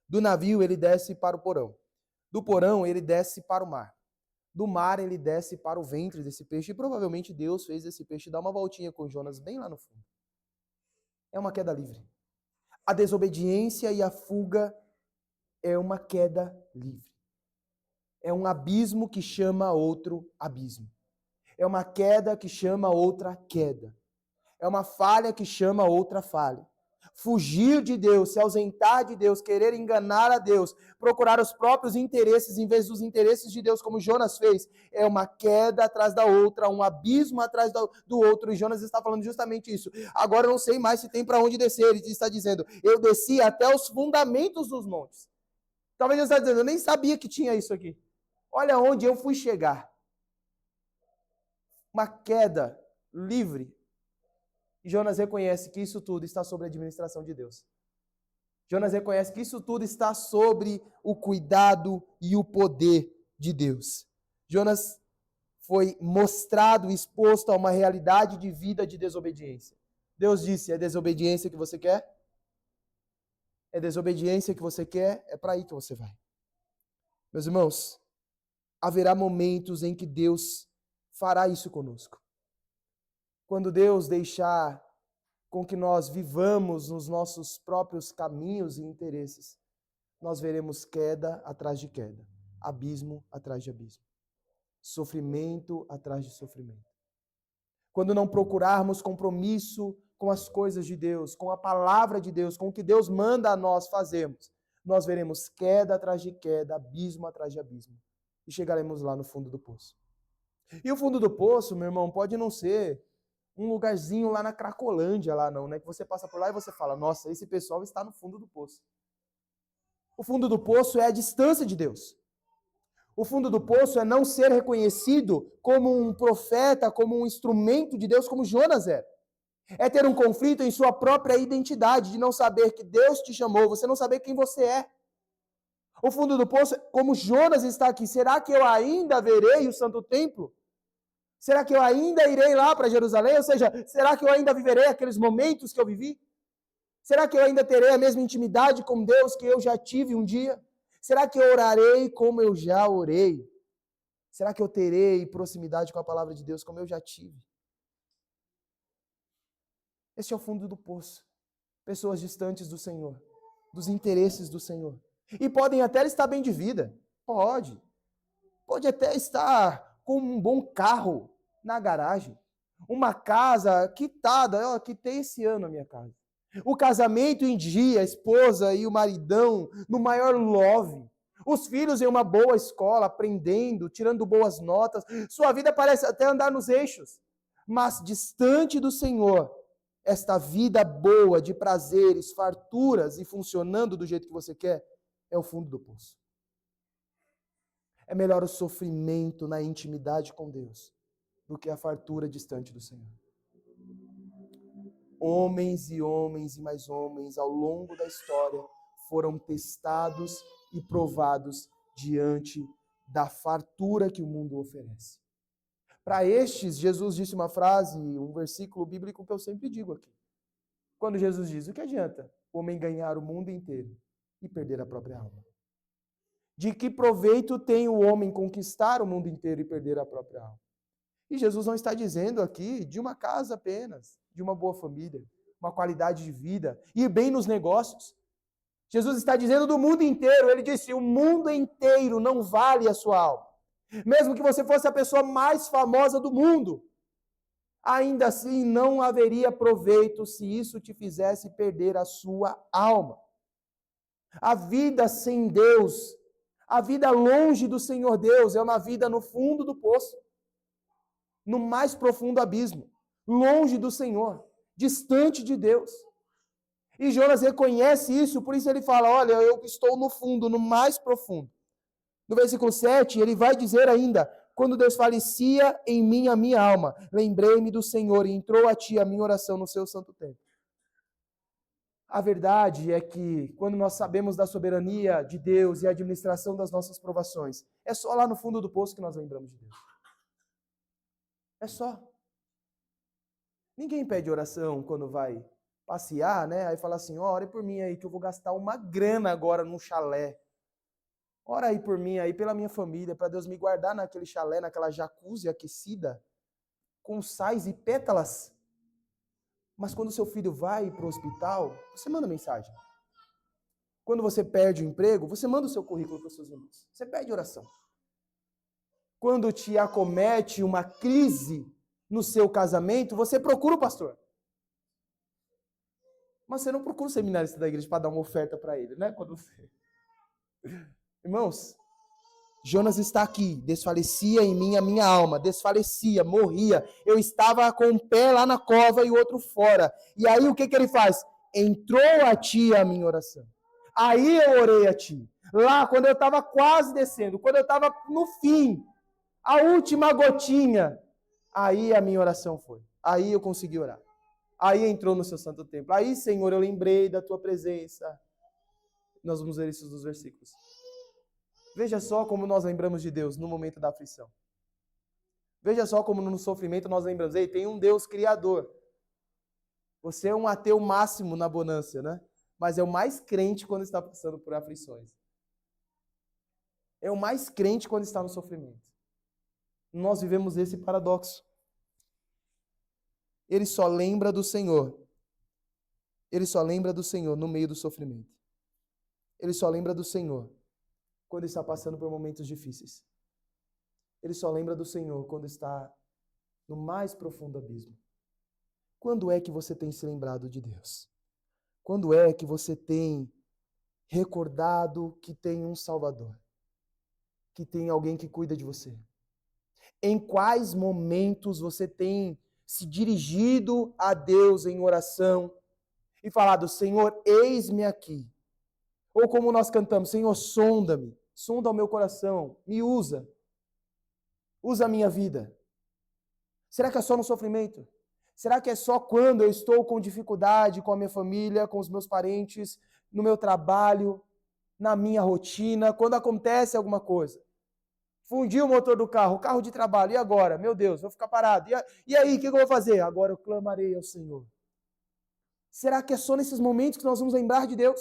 Do navio ele desce para o porão. Do porão ele desce para o mar. Do mar ele desce para o ventre desse peixe. E provavelmente Deus fez esse peixe dar uma voltinha com Jonas bem lá no fundo. É uma queda livre. A desobediência e a fuga é uma queda livre. É um abismo que chama outro abismo. É uma queda que chama outra queda. É uma falha que chama outra falha. Fugir de Deus, se ausentar de Deus, querer enganar a Deus, procurar os próprios interesses em vez dos interesses de Deus, como Jonas fez, é uma queda atrás da outra, um abismo atrás do outro. E Jonas está falando justamente isso. Agora eu não sei mais se tem para onde descer. Ele está dizendo: eu desci até os fundamentos dos montes. Talvez ele está dizendo: eu nem sabia que tinha isso aqui. Olha onde eu fui chegar. Uma queda livre. E Jonas reconhece que isso tudo está sob a administração de Deus. Jonas reconhece que isso tudo está sobre o cuidado e o poder de Deus. Jonas foi mostrado, exposto a uma realidade de vida de desobediência. Deus disse: é desobediência que você quer? É desobediência que você quer? É para aí que você vai. Meus irmãos, haverá momentos em que Deus fará isso conosco. Quando Deus deixar com que nós vivamos nos nossos próprios caminhos e interesses, nós veremos queda atrás de queda, abismo atrás de abismo, sofrimento atrás de sofrimento. Quando não procurarmos compromisso com as coisas de Deus, com a palavra de Deus, com o que Deus manda a nós fazermos, nós veremos queda atrás de queda, abismo atrás de abismo, e chegaremos lá no fundo do poço. E o fundo do poço, meu irmão, pode não ser um lugarzinho lá na Cracolândia, lá não, né? Que você passa por lá e você fala: nossa, esse pessoal está no fundo do poço. O fundo do poço é a distância de Deus. O fundo do poço é não ser reconhecido como um profeta, como um instrumento de Deus, como Jonas era. É ter um conflito em sua própria identidade, de não saber que Deus te chamou, você não saber quem você é. O fundo do poço, como Jonas está aqui, será que eu ainda verei o santo templo? Será que eu ainda irei lá para Jerusalém? Ou seja, será que eu ainda viverei aqueles momentos que eu vivi? Será que eu ainda terei a mesma intimidade com Deus que eu já tive um dia? Será que eu orarei como eu já orei? Será que eu terei proximidade com a palavra de Deus como eu já tive? Esse é o fundo do poço. Pessoas distantes do Senhor, dos interesses do Senhor. E podem até estar bem de vida. Pode. Pode até estar com um bom carro na garagem, uma casa quitada, ó, quitei esse ano a minha casa. O casamento em dia, a esposa e o maridão no maior love. Os filhos em uma boa escola, aprendendo, tirando boas notas. Sua vida parece até andar nos eixos. Mas distante do Senhor, esta vida boa de prazeres, farturas e funcionando do jeito que você quer, é o fundo do poço. É melhor o sofrimento na intimidade com Deus do que a fartura distante do Senhor. Homens e mais homens ao longo da história foram testados e provados diante da fartura que o mundo oferece. Para estes, Jesus disse uma frase, um versículo bíblico que eu sempre digo aqui. Quando Jesus diz, o que adianta o homem ganhar o mundo inteiro e perder a própria alma? De que proveito tem o homem conquistar o mundo inteiro e perder a própria alma? E Jesus não está dizendo aqui de uma casa apenas, de uma boa família, uma qualidade de vida, ir bem nos negócios. Jesus está dizendo do mundo inteiro. Ele disse, o mundo inteiro não vale a sua alma. Mesmo que você fosse a pessoa mais famosa do mundo, ainda assim não haveria proveito se isso te fizesse perder a sua alma. A vida sem Deus, a vida longe do Senhor Deus, é uma vida no fundo do poço, no mais profundo abismo, longe do Senhor, distante de Deus. E Jonas reconhece isso, por isso ele fala, olha, eu estou no fundo, no mais profundo. No versículo 7, ele vai dizer ainda, quando desfalecia em mim a minha alma, lembrei-me do Senhor e entrou a ti a minha oração no seu santo templo. A verdade é que, quando nós sabemos da soberania de Deus e a administração das nossas provações, é só lá no fundo do poço que nós lembramos de Deus. É só. Ninguém pede oração quando vai passear, né? Aí fala assim, ore por mim aí que eu vou gastar uma grana agora num chalé. Ora aí por mim aí, pela minha família, para Deus me guardar naquele chalé, naquela jacuzzi aquecida, com sais e pétalas. Mas quando seu filho vai para o hospital, você manda mensagem. Quando você perde o emprego, você manda o seu currículo para os seus irmãos. Você pede oração. Quando te acomete uma crise no seu casamento, você procura o pastor. Mas você não procura o seminarista da igreja para dar uma oferta para ele, né? Quando você... Irmãos, Jonas está aqui, desfalecia em mim a minha alma, desfalecia, morria. Eu estava com um pé lá na cova e o outro fora. E aí o que ele faz? Entrou a ti a minha oração. Aí eu orei a ti. Lá, quando eu estava quase descendo, quando eu estava no fim, a última gotinha, aí a minha oração foi. Aí eu consegui orar. Aí entrou no seu santo templo. Aí, Senhor, eu lembrei da tua presença. Nós vamos ver isso dos versículos. Veja só como nós lembramos de Deus no momento da aflição. Veja só como no sofrimento nós lembramos. Ei, tem um Deus criador. Você é um ateu máximo na bonança, né? Mas é o mais crente quando está passando por aflições. É o mais crente quando está no sofrimento. Nós vivemos esse paradoxo. Ele só lembra do Senhor. Ele só lembra do Senhor no meio do sofrimento. Ele só lembra do Senhor quando está passando por momentos difíceis. Ele só lembra do Senhor quando está no mais profundo abismo. Quando é que você tem se lembrado de Deus? Quando é que você tem recordado que tem um Salvador? Que tem alguém que cuida de você? Em quais momentos você tem se dirigido a Deus em oração e falado, Senhor, eis-me aqui. Ou como nós cantamos, Senhor, sonda-me, sonda o meu coração, me usa a minha vida. Será que é só no sofrimento? Será que é só quando eu estou com dificuldade com a minha família, com os meus parentes, no meu trabalho, na minha rotina, quando acontece alguma coisa? Fundiu o motor do carro, o carro de trabalho, e agora? Meu Deus, vou ficar parado. E aí, o que eu vou fazer? Agora eu clamarei ao Senhor. Será que é só nesses momentos que nós vamos lembrar de Deus?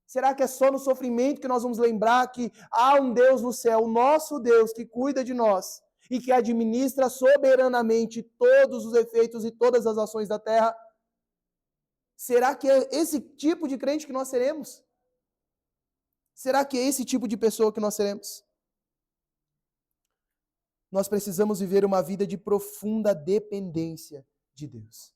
Será que é só no sofrimento que nós vamos lembrar que há um Deus no céu, o nosso Deus, que cuida de nós e que administra soberanamente todos os efeitos e todas as ações da terra? Será que é esse tipo de crente que nós seremos? Será que é esse tipo de pessoa que nós seremos? Nós precisamos viver uma vida de profunda dependência de Deus.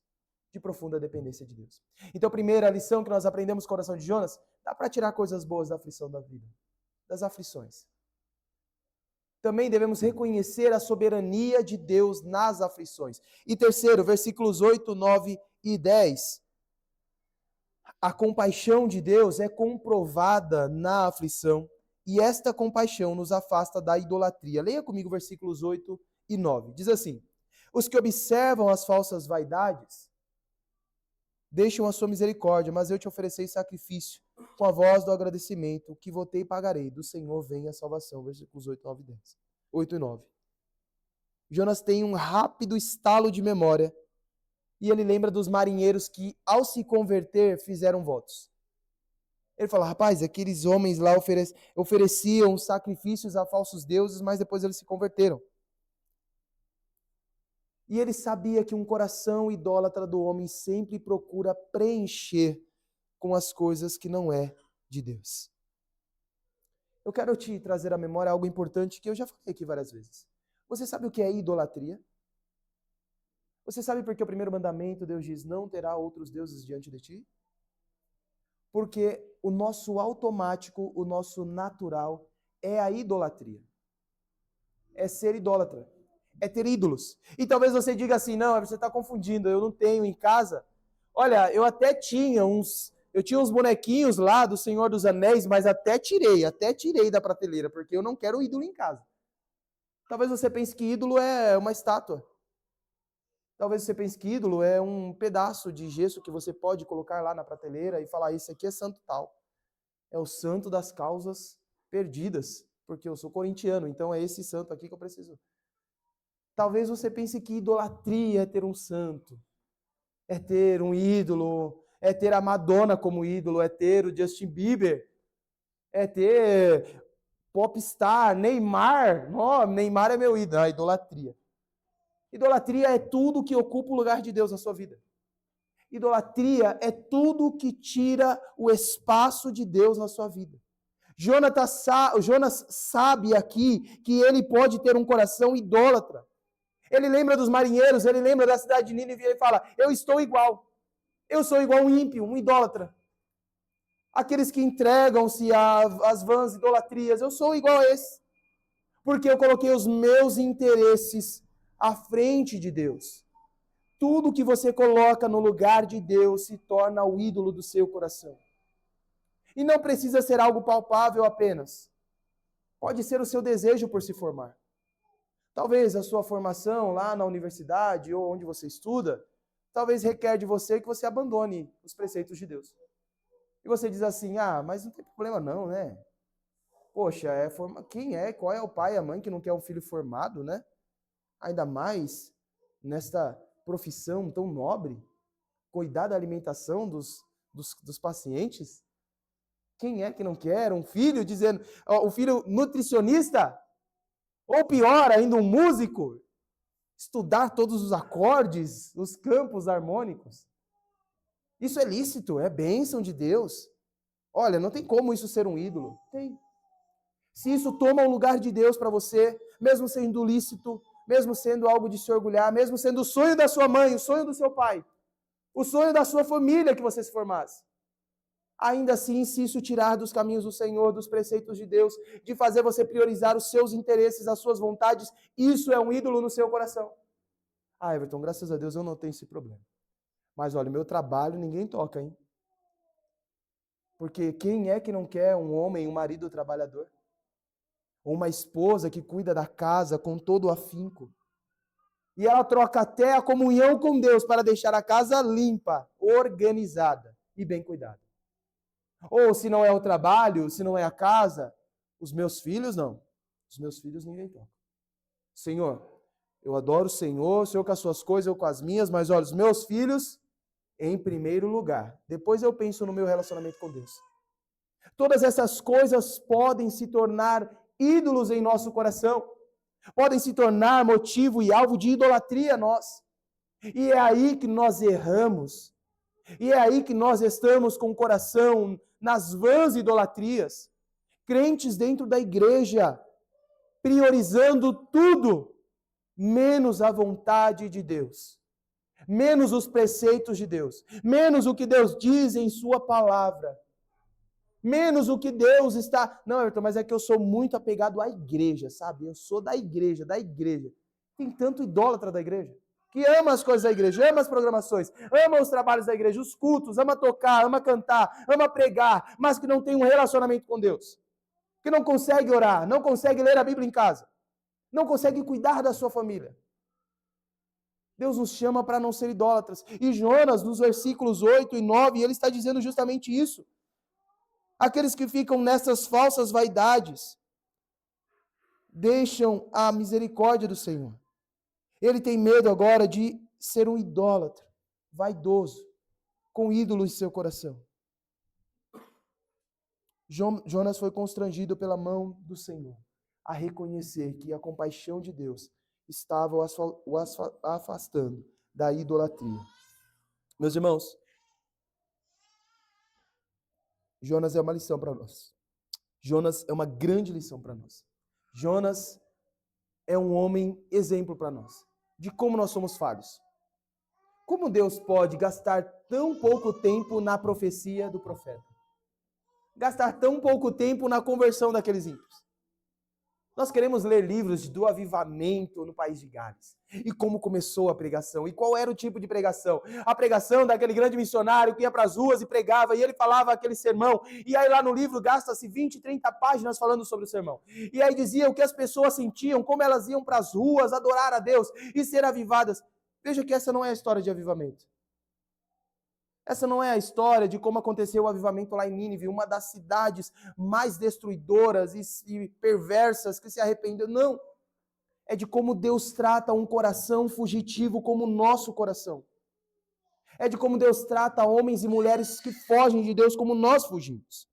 De profunda dependência de Deus. Então, a primeira lição que nós aprendemos com a oração de Jonas, dá para tirar coisas boas da aflição da vida. das aflições. Também devemos reconhecer a soberania de Deus nas aflições. E terceiro, versículos 8, 9 e 10. A compaixão de Deus é comprovada na aflição, e esta compaixão nos afasta da idolatria. Leia comigo versículos 8 e 9. Diz assim: os que observam as falsas vaidades deixam a sua misericórdia, mas eu te ofereci sacrifício com a voz do agradecimento, que votei e pagarei. Do Senhor vem a salvação. Versículos 8, 9 e 10. 8 e 9. Jonas tem um rápido estalo de memória e ele lembra dos marinheiros que, ao se converter, fizeram votos. Ele fala, rapaz, aqueles homens lá ofereciam sacrifícios a falsos deuses, mas depois eles se converteram. E ele sabia que um coração idólatra do homem sempre procura preencher com as coisas que não é de Deus. Eu quero te trazer à memória algo importante que eu já falei aqui várias vezes. Você sabe o que é idolatria? Você sabe por que o primeiro mandamento Deus diz, não terá outros deuses diante de ti? Porque o nosso automático, o nosso natural é a idolatria. É ser idólatra. É ter ídolos. E talvez você diga assim, não, você está confundindo, eu não tenho em casa. Olha, eu até tinha uns bonequinhos lá do Senhor dos Anéis, mas até tirei da prateleira, porque eu não quero ídolo em casa. Talvez você pense que ídolo é uma estátua. Talvez você pense que ídolo é um pedaço de gesso que você pode colocar lá na prateleira e falar, isso aqui é santo tal. É o santo das causas perdidas, porque eu sou corintiano, então é esse santo aqui que eu preciso. Talvez você pense que idolatria é ter um santo, é ter um ídolo, é ter a Madonna como ídolo, é ter o Justin Bieber, é ter popstar, Neymar. Oh, Neymar é meu ídolo, a idolatria. Idolatria é tudo que ocupa o lugar de Deus na sua vida. Idolatria é tudo que tira o espaço de Deus na sua vida. Jonas sabe aqui que ele pode ter um coração idólatra. Ele lembra dos marinheiros, ele lembra da cidade de Nínive e ele fala, eu estou igual. Eu sou igual um ímpio, um idólatra. Aqueles que entregam-se às vãs idolatrias, eu sou igual a esse. Porque eu coloquei os meus interesses à frente de Deus. Tudo que você coloca no lugar de Deus se torna o ídolo do seu coração. E não precisa ser algo palpável apenas. Pode ser o seu desejo por se formar. Talvez a sua formação lá na universidade ou onde você estuda, talvez requer de você que você abandone os preceitos de Deus. E você diz assim, mas não tem problema não, né? Poxa, qual é o pai e a mãe que não quer um filho formado, né? Ainda mais nesta profissão tão nobre, cuidar da alimentação dos pacientes. Quem é que não quer um filho dizendo, o filho nutricionista? Ou pior ainda, um músico? Estudar todos os acordes, os campos harmônicos. Isso é lícito, é bênção de Deus. Olha, não tem como isso ser um ídolo. Tem. Se isso toma o lugar de Deus para você, mesmo sendo lícito, mesmo sendo algo de se orgulhar, mesmo sendo o sonho da sua mãe, o sonho do seu pai, o sonho da sua família que você se formasse. Ainda assim, se isso tirar dos caminhos do Senhor, dos preceitos de Deus, de fazer você priorizar os seus interesses, as suas vontades, isso é um ídolo no seu coração. Everton, graças a Deus eu não tenho esse problema. Mas olha, meu trabalho ninguém toca, hein? Porque quem é que não quer um homem, um marido trabalhador? Ou uma esposa que cuida da casa com todo o afinco? E ela troca até a comunhão com Deus para deixar a casa limpa, organizada e bem cuidada. Ou se não é o trabalho, se não é a casa, os meus filhos não. Os meus filhos ninguém toca. Senhor, eu adoro o Senhor com as suas coisas, eu com as minhas, mas olha, os meus filhos em primeiro lugar. Depois eu penso no meu relacionamento com Deus. Todas essas coisas podem se tornar ídolos em nosso coração. Podem se tornar motivo e alvo de idolatria a nós. E é aí que nós erramos. E é aí que nós estamos com o coração nas vãs idolatrias. Crentes dentro da igreja, priorizando tudo, menos a vontade de Deus. Menos os preceitos de Deus. Menos o que Deus diz em sua palavra. menos o que Deus está... Não, Everton, mas é que eu sou muito apegado à igreja, sabe? Eu sou da igreja, da igreja. Tem tanto idólatra da igreja, que ama as coisas da igreja, ama as programações, ama os trabalhos da igreja, os cultos, ama tocar, ama cantar, ama pregar, mas que não tem um relacionamento com Deus. Que não consegue orar, não consegue ler a Bíblia em casa, não consegue cuidar da sua família. Deus nos chama para não ser idólatras. E Jonas, nos versículos 8 e 9, ele está dizendo justamente isso. Aqueles que ficam nessas falsas vaidades deixam a misericórdia do Senhor. Ele tem medo agora de ser um idólatra, vaidoso, com ídolos em seu coração. Jonas foi constrangido pela mão do Senhor a reconhecer que a compaixão de Deus estava o afastando da idolatria. Meus irmãos, Jonas é uma lição para nós. Jonas é uma grande lição para nós. Jonas é um homem exemplo para nós, de como nós somos falhos. Como Deus pode gastar tão pouco tempo na profecia do profeta? Gastar tão pouco tempo na conversão daqueles ímpios? Nós queremos ler livros do avivamento no país de Gales. E como começou a pregação. E qual era o tipo de pregação? A pregação daquele grande missionário que ia para as ruas e pregava. E ele falava aquele sermão. E aí lá no livro gasta-se 20, 30 páginas falando sobre o sermão. E aí dizia o que as pessoas sentiam, como elas iam para as ruas adorar a Deus e ser avivadas. Veja que essa não é a história de avivamento. Essa não é a história de como aconteceu o avivamento lá em Nínive, uma das cidades mais destruidoras e perversas que se arrependeu. Não. É de como Deus trata um coração fugitivo como o nosso coração. É de como Deus trata homens e mulheres que fogem de Deus como nós fugimos.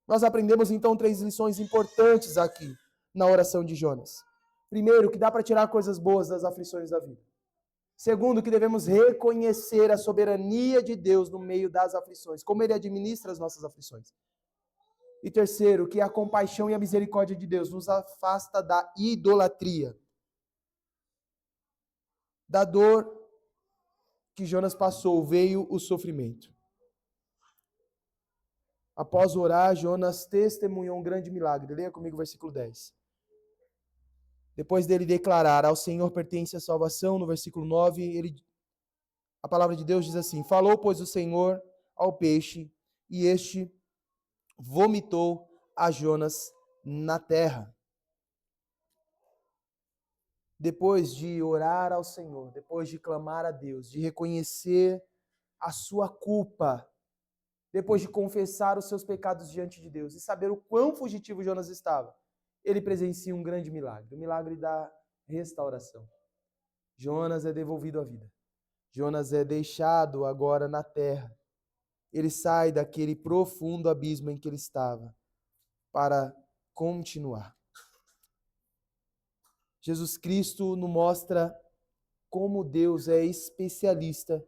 Nós aprendemos então 3 lições importantes aqui na oração de Jonas. Primeiro, que dá para tirar coisas boas das aflições da vida. Segundo, que devemos reconhecer a soberania de Deus no meio das aflições, como Ele administra as nossas aflições. E terceiro, que a compaixão e a misericórdia de Deus nos afasta da idolatria. Da dor que Jonas passou, veio o sofrimento. Após orar, Jonas testemunhou um grande milagre. Leia comigo o versículo 10. Depois dele declarar, ao Senhor pertence a salvação, no versículo 9, a palavra de Deus diz assim: falou, pois, o Senhor ao peixe, e este vomitou a Jonas na terra. Depois de orar ao Senhor, depois de clamar a Deus, de reconhecer a sua culpa, depois de confessar os seus pecados diante de Deus e saber o quão fugitivo Jonas estava, ele presencia um grande milagre, o milagre da restauração. Jonas é devolvido à vida. Jonas é deixado agora na terra. Ele sai daquele profundo abismo em que ele estava para continuar. Jesus Cristo nos mostra como Deus é especialista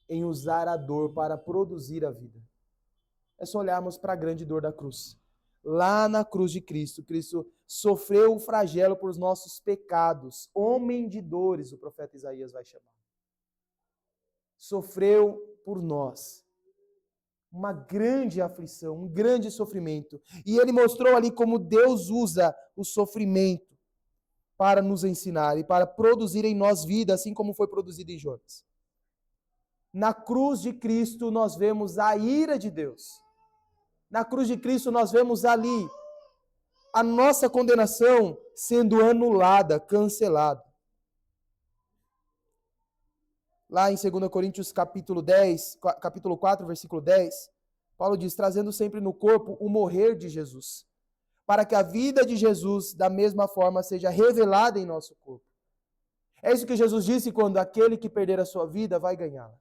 em usar a dor para produzir a vida. É só olharmos para a grande dor da cruz. Lá na cruz de Cristo, Cristo sofreu o flagelo por os nossos pecados. Homem de dores, o profeta Isaías vai chamar. Sofreu por nós uma grande aflição, um grande sofrimento. E ele mostrou ali como Deus usa o sofrimento para nos ensinar e para produzir em nós vida, assim como foi produzido em Jonas. Na cruz de Cristo nós vemos a ira de Deus. Na cruz de Cristo nós vemos ali a nossa condenação sendo anulada, cancelada. Lá em 2 Coríntios capítulo 4, versículo 10, Paulo diz, trazendo sempre no corpo o morrer de Jesus, para que a vida de Jesus, da mesma forma, seja revelada em nosso corpo. É isso que Jesus disse quando aquele que perder a sua vida vai ganhá-la.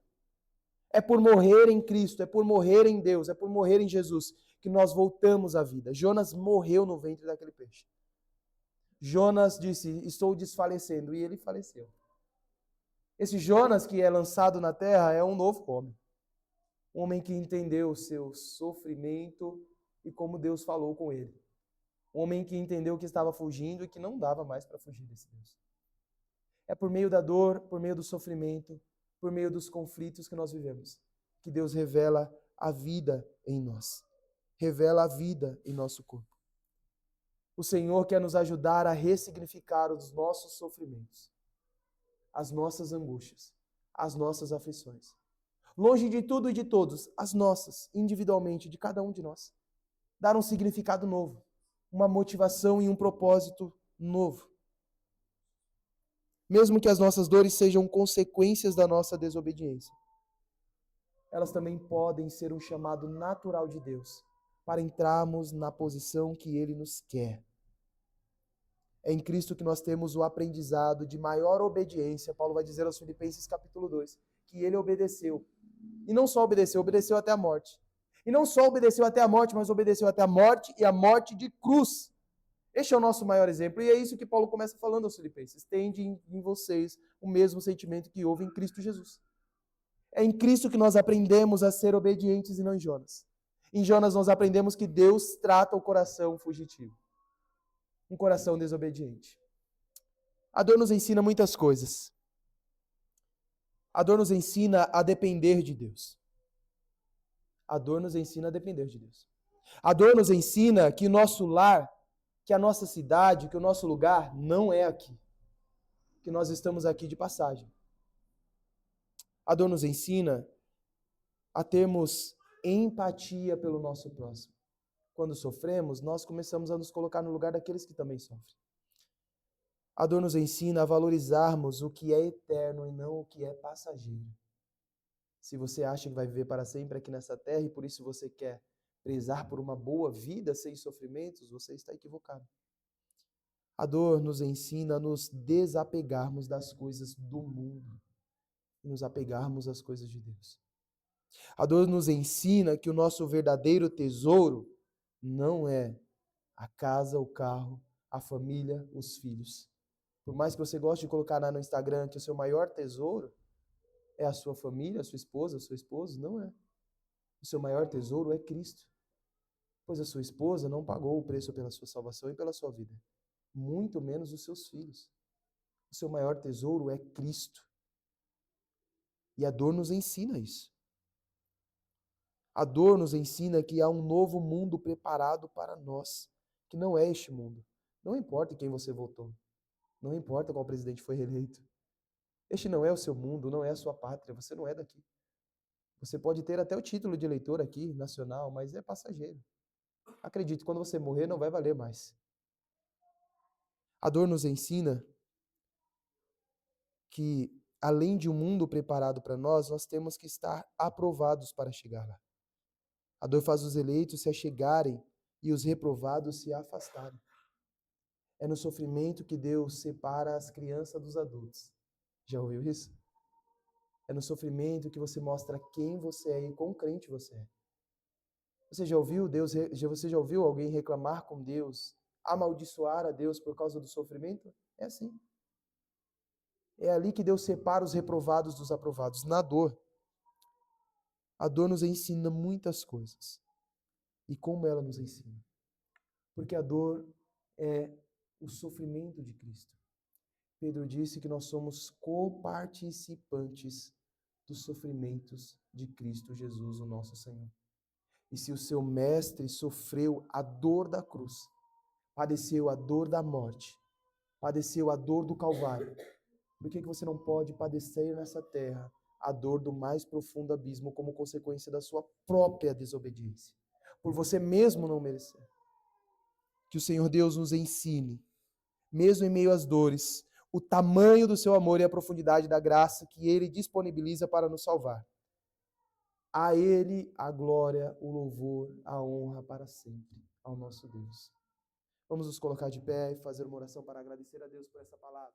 É por morrer em Cristo, é por morrer em Deus, é por morrer em Jesus, que nós voltamos à vida. Jonas morreu no ventre daquele peixe. Jonas disse, estou desfalecendo, e ele faleceu. Esse Jonas que é lançado na terra é um novo homem. Um homem que entendeu o seu sofrimento e como Deus falou com ele. Um homem que entendeu que estava fugindo e que não dava mais para fugir desse Deus. É por meio da dor, por meio do sofrimento, por meio dos conflitos que nós vivemos, que Deus revela a vida em nós. revela a vida em nosso corpo. O Senhor quer nos ajudar a ressignificar os nossos sofrimentos, as nossas angústias, as nossas aflições. Longe de tudo e de todos, as nossas, individualmente, de cada um de nós. Dar um significado novo, uma motivação e um propósito novo. Mesmo que as nossas dores sejam consequências da nossa desobediência, elas também podem ser um chamado natural de Deus para entrarmos na posição que Ele nos quer. É em Cristo que nós temos o aprendizado de maior obediência. Paulo vai dizer aos Filipenses capítulo 2, que ele obedeceu. E não só obedeceu, obedeceu até a morte. E não só obedeceu até a morte, mas obedeceu até a morte e a morte de cruz. Este é o nosso maior exemplo. E é isso que Paulo começa falando aos Filipenses. Tende em vocês o mesmo sentimento que houve em Cristo Jesus. É em Cristo que nós aprendemos a ser obedientes e não em Jonas. Em Jonas nós aprendemos que Deus trata o coração fugitivo. Um coração desobediente. A dor nos ensina muitas coisas. A dor nos ensina a depender de Deus. A dor nos ensina a depender de Deus. A dor nos ensina que o nosso lar, que a nossa cidade, que o nosso lugar não é aqui. Que nós estamos aqui de passagem. A dor nos ensina a termos empatia pelo nosso próximo. Quando sofremos, nós começamos a nos colocar no lugar daqueles que também sofrem. A dor nos ensina a valorizarmos o que é eterno e não o que é passageiro. Se você acha que vai viver para sempre aqui nessa terra e por isso você quer prezar por uma boa vida sem sofrimentos, você está equivocado. A dor nos ensina a nos desapegarmos das coisas do mundo e nos apegarmos às coisas de Deus. A dor nos ensina que o nosso verdadeiro tesouro não é a casa, o carro, a família, os filhos. Por mais que você goste de colocar lá no Instagram que o seu maior tesouro é a sua família, a sua esposa, o seu esposo, não é. O seu maior tesouro é Cristo. Pois a sua esposa não pagou o preço pela sua salvação e pela sua vida. Muito menos os seus filhos. O seu maior tesouro é Cristo. E a dor nos ensina isso. A dor nos ensina que há um novo mundo preparado para nós, que não é este mundo. Não importa em quem você votou. Não importa qual presidente foi reeleito. Este não é o seu mundo, não é a sua pátria, você não é daqui. Você pode ter até o título de eleitor aqui, nacional, mas é passageiro. Acredite, quando você morrer não vai valer mais. A dor nos ensina que, além de um mundo preparado para nós, nós temos que estar aprovados para chegar lá. A dor faz os eleitos se achegarem e os reprovados se afastarem. É no sofrimento que Deus separa as crianças dos adultos. Já ouviu isso? É no sofrimento que você mostra quem você é e quão crente você é. Você já ouviu alguém reclamar com Deus, amaldiçoar a Deus por causa do sofrimento? É assim. É ali que Deus separa os reprovados dos aprovados, na dor. A dor nos ensina muitas coisas. E como ela nos ensina? Porque a dor é o sofrimento de Cristo. Pedro disse que nós somos coparticipantes dos sofrimentos de Cristo Jesus, o nosso Senhor. E se o seu mestre sofreu a dor da cruz, padeceu a dor da morte, padeceu a dor do Calvário, por que você não pode padecer nessa terra a dor do mais profundo abismo como consequência da sua própria desobediência? Por você mesmo não merecer. Que o Senhor Deus nos ensine, mesmo em meio às dores, o tamanho do seu amor e a profundidade da graça que Ele disponibiliza para nos salvar. A Ele a glória, o louvor, a honra para sempre, ao nosso Deus. Vamos nos colocar de pé e fazer uma oração para agradecer a Deus por essa palavra.